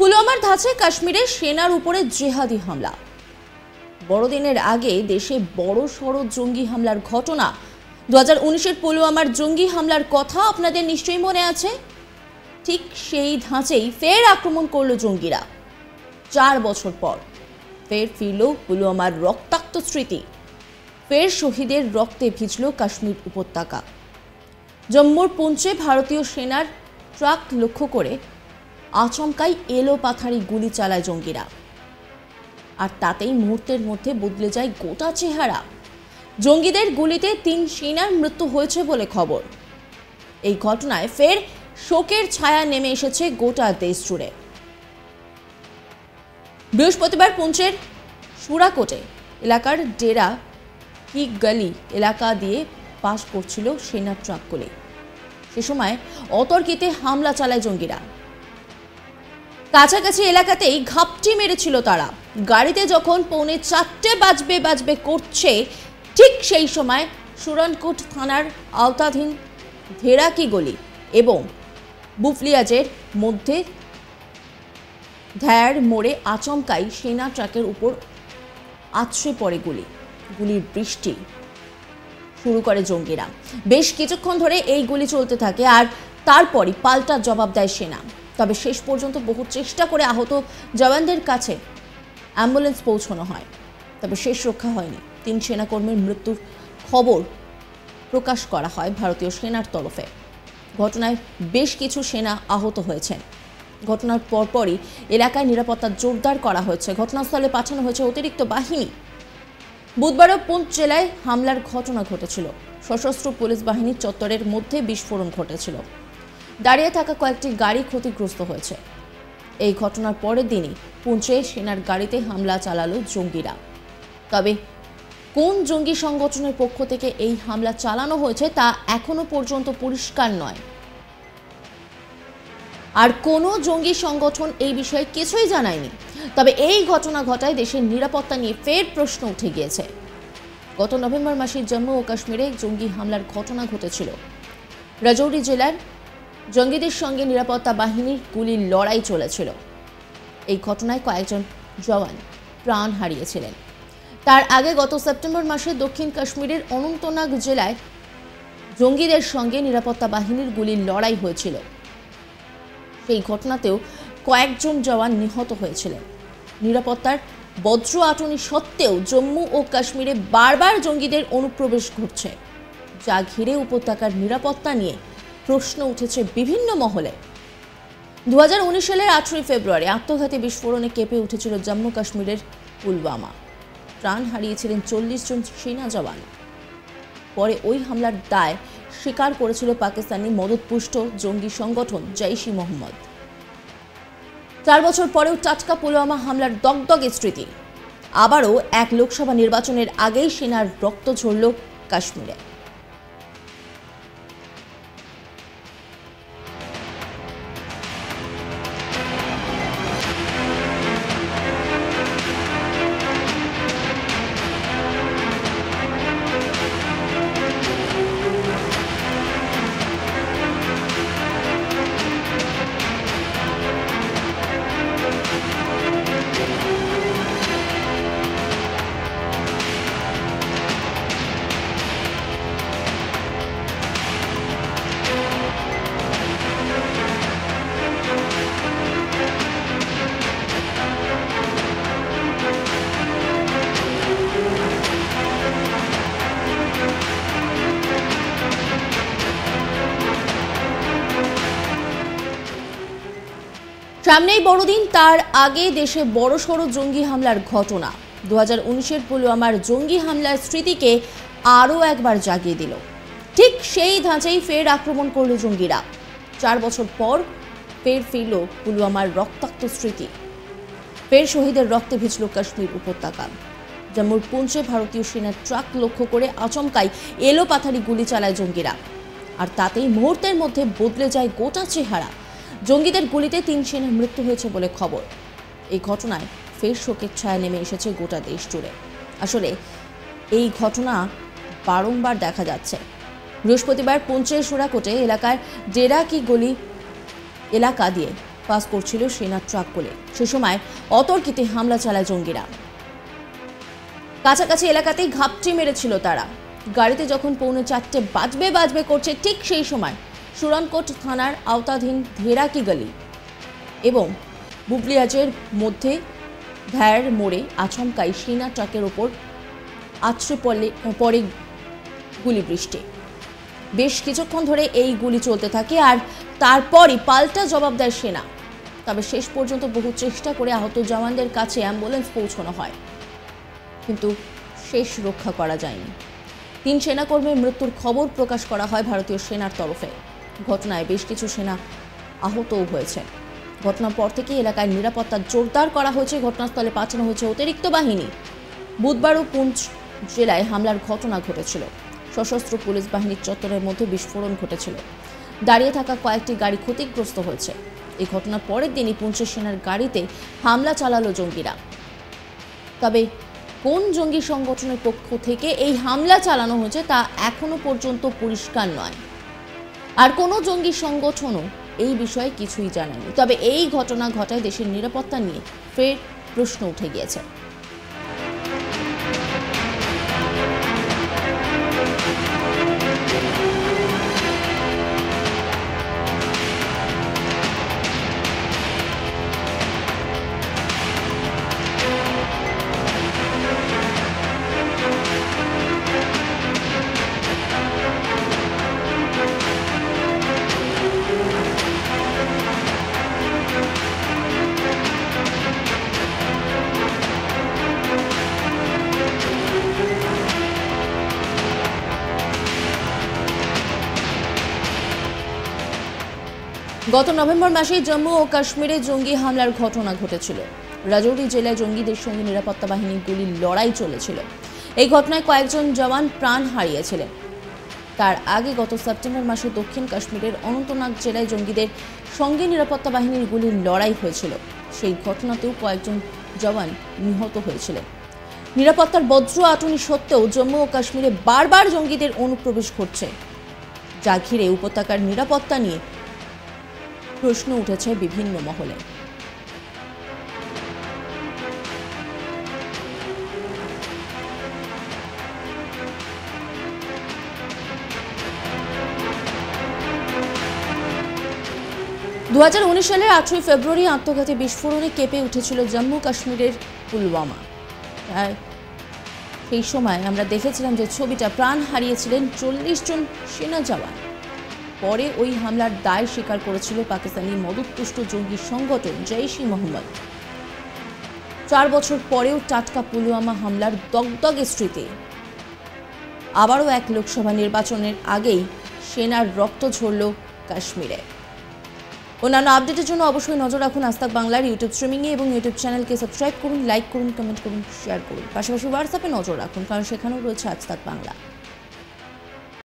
পুলওয়ামার ধাঁচে কাশ্মীরে সেনার উপরে জেহাদি হামলা। বড়দিনের আগে দেশে বড় সড় জঙ্গি হামলার ঘটনা। 2019-এর পুলওয়ামার জঙ্গি হামলার কথা আপনাদের নিশ্চয়ই মনে আছে। ঠিক সেই ধাঁচেই ফের আক্রমণ করল জঙ্গিরা। 4 বছর পর ফের ফিরল পুলওয়ামার রক্তাক্ত স্মৃতি। ফের শহীদের রক্তে ভিজল কাশ্মীর উপত্যকা। জম্মুর পুঞ্চে ভারতীয় সেনার ট্রাক লক্ষ্য করে আচমকাই এলোপাথারি গুলি চালায় জঙ্গিরা, আর তাতেই মুহূর্তের মধ্যে বদলে যায় গোটা চেহারা। জঙ্গিদের গুলিতে 3 সেনার মৃত্যু হয়েছে বলে খবর। এই ঘটনায় ফের শোকের ছায়া নেমে এসেছে গোটা দেশ জুড়ে। বৃহস্পতিবার পুঞ্চের সুরাকোটে এলাকার ডেরা কি গলি এলাকা দিয়ে পাস করছিল সেনার ট্রাকগুলি। সে সময় অতর্কিতে হামলা চালায় জঙ্গিরা। কাছাকাছি এলাকাতেই ঘাপটি মেরেছিল তারা। গাড়িতে যখন 4:45 বাজবে করছে, ঠিক সেই সময় সুরানকোট থানার আওতাধীন ধেরাকি গলি এবং বুফলিয়াজের মধ্যে ধায়ার মোড়ে আচমকাই সেনা ট্রাকের উপর আছড়ে পড়ে গুলির বৃষ্টি শুরু করে জঙ্গিরা। বেশ কিছুক্ষণ ধরে এই গুলি চলতে থাকে, আর তারপরই পাল্টা জবাব দেয় সেনা। তবে শেষ পর্যন্ত বহু চেষ্টা করে আহত জওয়ানদের কাছে অ্যাম্বুলেন্স পৌঁছানো হয়, তবে শেষ রক্ষা হয়নি। 3 সেনাকর্মীর মৃত্যুর খবর প্রকাশ করা হয় ভারতীয় সেনার তরফে। ঘটনায় বেশ কিছু সেনা আহত হয়েছেন। ঘটনার পরপরই এলাকায় নিরাপত্তা জোরদার করা হয়েছে। ঘটনাস্থলে পাঠানো হয়েছে অতিরিক্ত বাহিনী। বুধবারও পুঞ্চ জেলায় হামলার ঘটনা ঘটেছিল। সশস্ত্র পুলিশ বাহিনীর চত্বরের মধ্যে বিস্ফোরণ ঘটেছিল। দাঁড়িয়ে থাকা কয়েকটি গাড়ি ক্ষতিগ্রস্ত হয়েছে। এই ঘটনার পরের দিনই পুঞ্চে সেনার গাড়িতে হামলা চালালো জঙ্গিরা। তবে কোন জঙ্গি সংগঠনের পক্ষ থেকে এই হামলা চালানো হয়েছে তা এখনো পর্যন্ত পরিষ্কার নয়, আর কোনো জঙ্গি সংগঠন এই বিষয়ে কিছুই জানায়নি। তবে এই ঘটনা ঘটায় দেশের নিরাপত্তা নিয়ে ফের প্রশ্ন উঠে গিয়েছে। গত নভেম্বর মাসে জম্মু ও কাশ্মীরে জঙ্গি হামলার ঘটনা ঘটেছিল। রাজৌরি জেলার জঙ্গিদের সঙ্গে নিরাপত্তা বাহিনীর গুলির লড়াই চলেছিল। এই ঘটনায় কয়েকজন জওয়ান প্রাণ হারিয়েছিলেন। তার আগে গত সেপ্টেম্বর মাসে দক্ষিণ কাশ্মীরের অনন্তনাগ জেলায় জঙ্গিদের সঙ্গে নিরাপত্তা বাহিনীর গুলির লড়াই হয়েছিল। সেই ঘটনাতেও কয়েকজন জওয়ান নিহত হয়েছিলেন। নিরাপত্তার বজ্র আঁটুনি সত্ত্বেও জম্মু ও কাশ্মীরে বারবার জঙ্গিদের অনুপ্রবেশ ঘটছে, যা ঘিরে উপত্যকার নিরাপত্তা নিয়ে প্রশ্ন উঠেছে বিভিন্ন মহলে। 2019 সালের 18 ফেব্রুয়ারি আত্মঘাতী বিস্ফোরণে কেঁপে উঠেছিল জম্মু কাশ্মীরের পুলওয়ামা। প্রাণ হারিয়েছিলেন 40 জন সেনা জওয়ান। পরে ওই হামলার দায় স্বীকার করেছিল পাকিস্তানি মদতপুষ্ট জঙ্গি সংগঠন জৈশ-ই-মোহাম্মদ। 4 বছর পরেও টাটকা পুলওয়ামা হামলার দগদগে স্মৃতি। আবারও এক লোকসভা নির্বাচনের আগেই সেনার রক্ত ঝরল কাশ্মীরে। সামনেই বড়দিন, তার আগে দেশে বড়সড় জঙ্গি হামলার ঘটনা। 2019-এর পুলওয়ামার জঙ্গি হামলার স্মৃতিকে আরও একবার জাগিয়ে দিল। ঠিক সেই ধাঁচেই ফের আক্রমণ করল জঙ্গিরা। 4 বছর পর ফের ফিরল পুলওয়ামার রক্তাক্ত স্মৃতি। ফের শহীদের রক্তে ভিজল কাশ্মীর উপত্যকা। জম্মুর পুঞ্চে ভারতীয় সেনার ট্রাক লক্ষ্য করে আচমকাই এলোপাথারি গুলি চালায় জঙ্গিরা, আর তাতেই মুহূর্তের মধ্যে বদলে যায় গোটা চেহারা। জঙ্গিদের গুলিতে 3 সেনার মৃত্যু হয়েছে বলে খবর। এই ঘটনায় ফের শোকের ছায়া নেমে এসেছে গোটা দেশ জুড়ে। আসলে এই ঘটনা বারংবার দেখা যাচ্ছে। বৃহস্পতিবার পুঞ্চের সুরাকোটে এলাকার ডেরা কি গলি এলাকা দিয়ে পাস করছিল সেনা ট্রাকগুলি। সে সময় অতর্কিতে হামলা চালায় জঙ্গিরা। কাছাকাছি এলাকাতেই ঘাপটি মেরেছিল তারা। গাড়িতে যখন 4:45 বাজবে করছে, ঠিক সেই সময় সুরানকোট থানার আওতাধীন ধেরাকি গলি এবং বুবলিয়াজের মধ্যে ভ্যার মোড়ে আচমকাই সেনা ট্রাকের ওপর আছড়ে পড়ে গুলি বৃষ্টি। বেশ কিছুক্ষণ ধরে এই গুলি চলতে থাকে আর তারপরই পাল্টা জবাব দেয় সেনা। তবে শেষ পর্যন্ত বহু চেষ্টা করে আহত জওয়ানদের কাছে অ্যাম্বুলেন্স পৌঁছানো হয়, কিন্তু শেষ রক্ষা করা যায়নি। 3 সেনাকর্মীর মৃত্যুর খবর প্রকাশ করা হয় ভারতীয় সেনার তরফে। ঘটনায় বেশ কিছু সেনা আহতও হয়েছে। ঘটনার পর থেকে এলাকায় নিরাপত্তা জোরদার করা হয়েছে। ঘটনাস্থলে পাঠানো হয়েছে অতিরিক্ত বাহিনী। বুধবারও পুঞ্চ জেলায় হামলার ঘটনা ঘটেছিল। সশস্ত্র পুলিশ বাহিনীর চত্বরের মধ্যে বিস্ফোরণ ঘটেছিল। দাঁড়িয়ে থাকা কয়েকটি গাড়ি ক্ষতিগ্রস্ত হয়েছে। এই ঘটনার পরের দিনই পুঞ্চের সেনার গাড়িতে হামলা চালালো জঙ্গিরা। তবে কোন জঙ্গি সংগঠনের পক্ষ থেকে এই হামলা চালানো হয়েছে তা এখনো পর্যন্ত পরিষ্কার নয়। আর কোনো জঙ্গি সংগঠনও এই বিষয়ে কিছুই জানায়নি। তবে এই ঘটনা ঘটায় দেশের নিরাপত্তা নিয়ে ফের প্রশ্ন উঠে গিয়েছে। গত নভেম্বর মাসে জম্মু ও কাশ্মীরে জঙ্গি হামলার ঘটনা ঘটেছিল। রাজৌরি জেলায় জঙ্গিদের সঙ্গে নিরাপত্তা বাহিনীর গুলির লড়াই চলেছিল। এই ঘটনায় কয়েকজন জওয়ান প্রাণ হারিয়েছিলেন। তার আগে গত সেপ্টেম্বর মাসে দক্ষিণ কাশ্মীরের অনন্তনাগ জেলায় জঙ্গিদের সঙ্গে নিরাপত্তা বাহিনীর গুলির লড়াই হয়েছিল। সেই ঘটনাতেও কয়েকজন জওয়ান নিহত হয়েছিলেন। নিরাপত্তার বজ্র আঁটুনি সত্ত্বেও জম্মু ও কাশ্মীরে বারবার জঙ্গিদের অনুপ্রবেশ ঘটছে, যা ঘিরে উপত্যকার নিরাপত্তা নিয়ে প্রশ্ন উঠেছে বিভিন্ন মহলে। সালের 8ই ফেব্রুয়ারি আত্মঘাতী বিস্ফোরণে কেঁপে উঠেছিল জম্মু কাশ্মীরের পুলওয়ামা। সেই সময় আমরা দেখেছিলাম যে ছবিটা, প্রাণ হারিয়েছিলেন 40 জন সেনা জওয়ান। পরে ওই হামলার দায় স্বীকার করেছিল পাকিস্তানি মদতপুষ্ট জঙ্গি সংগঠন জৈশ-ই-মোহাম্মদ। 4 বছর পরেও টাটকা পুলওয়ামা হামলার দগদগে স্মৃতি। আবারও এক লোকসভা নির্বাচনের আগেই সেনার রক্ত ঝরল কাশ্মীরে। অন্যান্য আপডেটের জন্য অবশ্যই নজর রাখুন আজ তাক বাংলার ইউটিউব স্ট্রিমিংয়ে এবং ইউটিউব চ্যানেলকে সাবস্ক্রাইব করুন, লাইক করুন, কমেন্ট করুন, শেয়ার করুন। পাশাপাশি হোয়াটসঅ্যাপে নজর রাখুন, কারণ সেখানেও রয়েছে আজ তাক বাংলা।